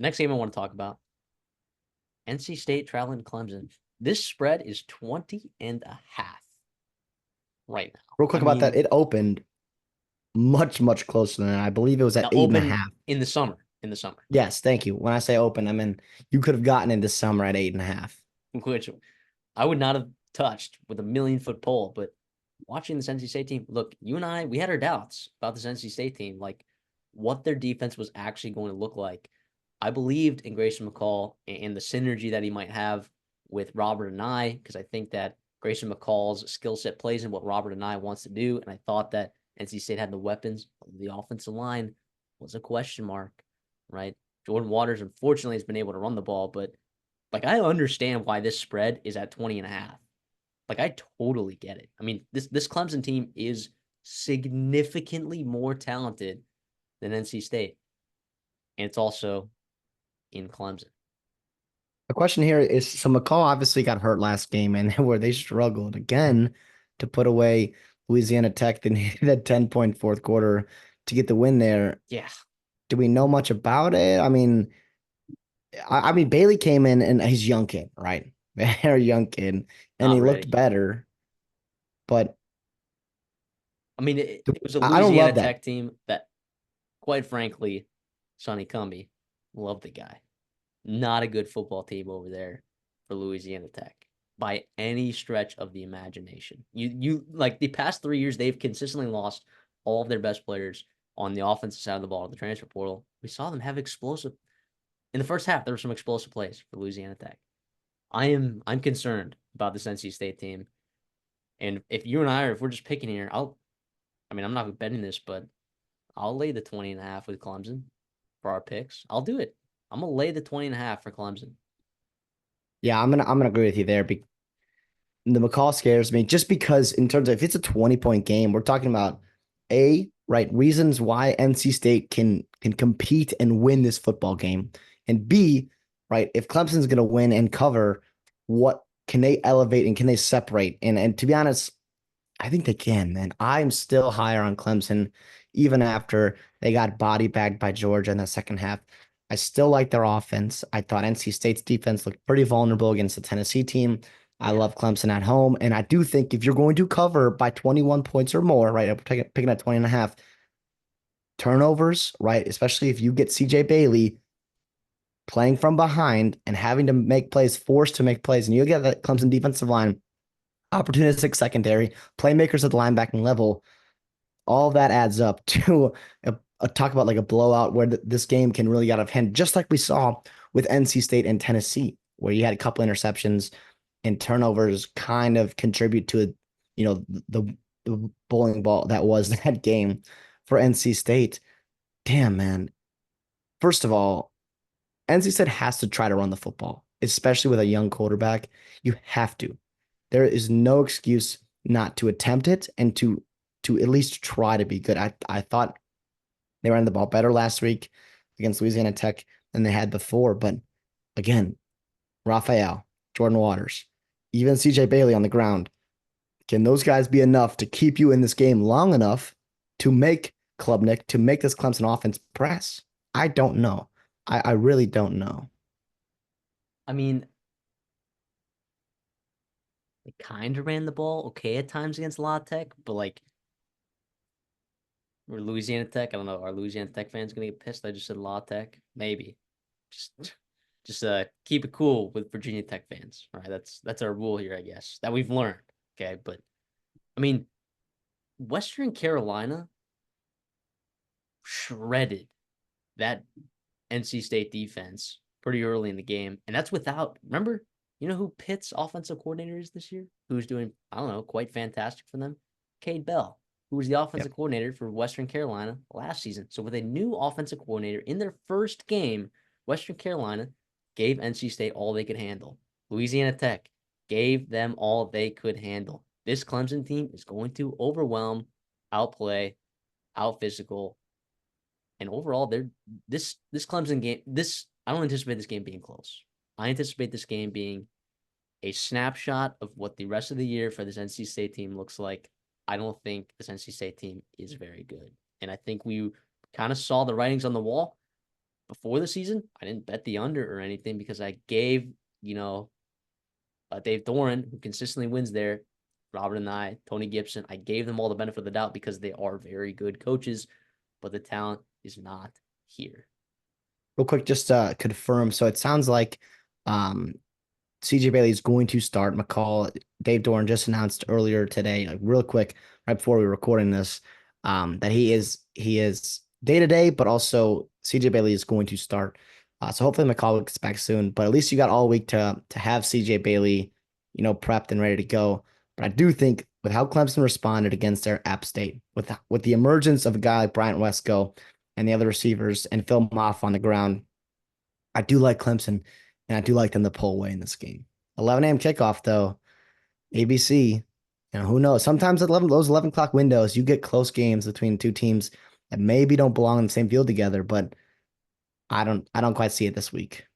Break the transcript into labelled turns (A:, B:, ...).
A: Next game I want to talk about, NC State traveling to Clemson. This spread is 20 and a half right now.
B: Real
A: I
B: quick about that,
A: mean,
B: it opened much closer than that. I believe it was at
A: now
B: eight and a
A: open
B: half.
A: in the summer. In the summer,
B: Yes, thank you. When I say open, I mean you could have gotten in this summer at 8.5.
A: which I would not have touched with a 1,000,000-foot pole. But watching this NC State team, look, you and I, we had our doubts about this NC State team, like what their defense was actually going to look like. I believed in Grayson McCall and the synergy that he might have with Robert Anae, because I think that Grayson McCall's skill set plays in what Robert Anae wants to do. And I thought that NC State had the weapons. The offensive line was a question mark, right? Jordan Waters, unfortunately, has been able to run the ball, but like I understand why this spread is at 20 and a half. Like I totally get it. I mean, this Clemson team is significantly more talented than NC State. And it's also in Clemson.
B: The question here is, so McCall obviously got hurt last game, and where they struggled again to put away Louisiana Tech. They needed a 10-point fourth quarter to get the win there.
A: Yeah.
B: Do we know much about it? I mean, Bailey came in and he's a young kid, right? Very young kid, and he
A: Not
B: looked
A: ready.
B: better. But
A: I mean, it was a
B: I don't
A: Louisiana
B: love that.
A: Tech team that, quite frankly, Sonny Cumby, loved the guy. Not a good football team over there for Louisiana Tech by any stretch of the imagination. You like the past 3 years, they've consistently lost all of their best players on the offensive side of the ball, the transfer portal. We saw them have explosive in the first half. There were some explosive plays for Louisiana Tech. I'm concerned about this NC State team. And if you and I are, if we're just picking here, I mean, I'm not betting this, but I'll lay the 20 and a half with Clemson for our picks. I'll do it. I'm gonna lay the 20 and a half for Clemson.
B: Yeah, I'm gonna agree with you there. The McCall scares me just because in terms of if it's a 20-point game, we're talking about right, reasons why NC State can compete and win this football game. And B, right, if Clemson's gonna win and cover, what can they elevate and can they separate? And to be honest, I think they can, man. I'm still higher on Clemson, even after they got body bagged by Georgia in the second half. I still like their offense. I thought NC State's defense looked pretty vulnerable against the Tennessee team. I
A: Yeah.
B: love Clemson at home. And I do think if you're going to cover by 21 points or more, right, picking at 20 and a half, turnovers, right, especially if you get CJ Bailey playing from behind and having to make plays, forced to make plays, and you get that Clemson defensive line, opportunistic secondary, playmakers at the linebacking level, all of that adds up to a talk about like a blowout where this game can really get out of hand, just like we saw with NC State and Tennessee, where you had a couple interceptions and turnovers kind of contribute to, the bowling ball that was that game for NC State. Damn, man. First of all, NC State has to try to run the football, especially with a young quarterback. You have to. There is no excuse not to attempt it and to at least try to be good. I thought they ran the ball better last week against Louisiana Tech than they had before. But again, Raphael, Jordan Waters, even CJ Bailey on the ground. Can those guys be enough to keep you in this game long enough to make Klubnik, to make this Clemson offense press? I don't know. I really don't know.
A: I mean, they kind of ran the ball okay at times against La Tech, but like or Louisiana Tech, I don't know. Are Louisiana Tech fans gonna get pissed? I just said La Tech, maybe. Just, just keep it cool with Virginia Tech fans. All right, that's our rule here, I guess, that we've learned. Okay, but I mean, Western Carolina shredded that NC State defense pretty early in the game. And that's without, remember, you know who Pitt's offensive coordinator is this year? Who's doing, I don't know, quite fantastic for them? Cade Bell, who was the
B: Yep.
A: offensive coordinator for Western Carolina last season. So with a new offensive coordinator in their first game, Western Carolina gave NC State all they could handle. Louisiana Tech gave them all they could handle. This Clemson team is going to overwhelm, outplay, out physical, and overall, they're this Clemson game. This I don't anticipate this game being close. I anticipate this game being a snapshot of what the rest of the year for this NC State team looks like. I don't think this NC State team is very good, and I think we kind of saw the writings on the wall before the season, I didn't bet the under or anything because I gave, you know, Dave Doran, who consistently wins there, Robert and I, Tony Gibson, I gave them all the benefit of the doubt because they are very good coaches, but the talent is not here.
B: Real quick, just confirm. So it sounds like um, CJ Bailey is going to start. McCall, Dave Doran just announced earlier today, like real quick, right before we were recording this, that he is day to day, but also CJ Bailey is going to start. So hopefully McCall gets back soon. But at least you got all week to have CJ Bailey, prepped and ready to go. But I do think with how Clemson responded against their App State, with the emergence of a guy like Bryant Wesco and the other receivers and Phil Moff on the ground, I do like Clemson, and I do like them to pull away in this game. 11 a.m. kickoff, though. ABC, who knows? Sometimes at those 11 o'clock windows, you get close games between two teams that maybe don't belong in the same field together, but I don't quite see it this week.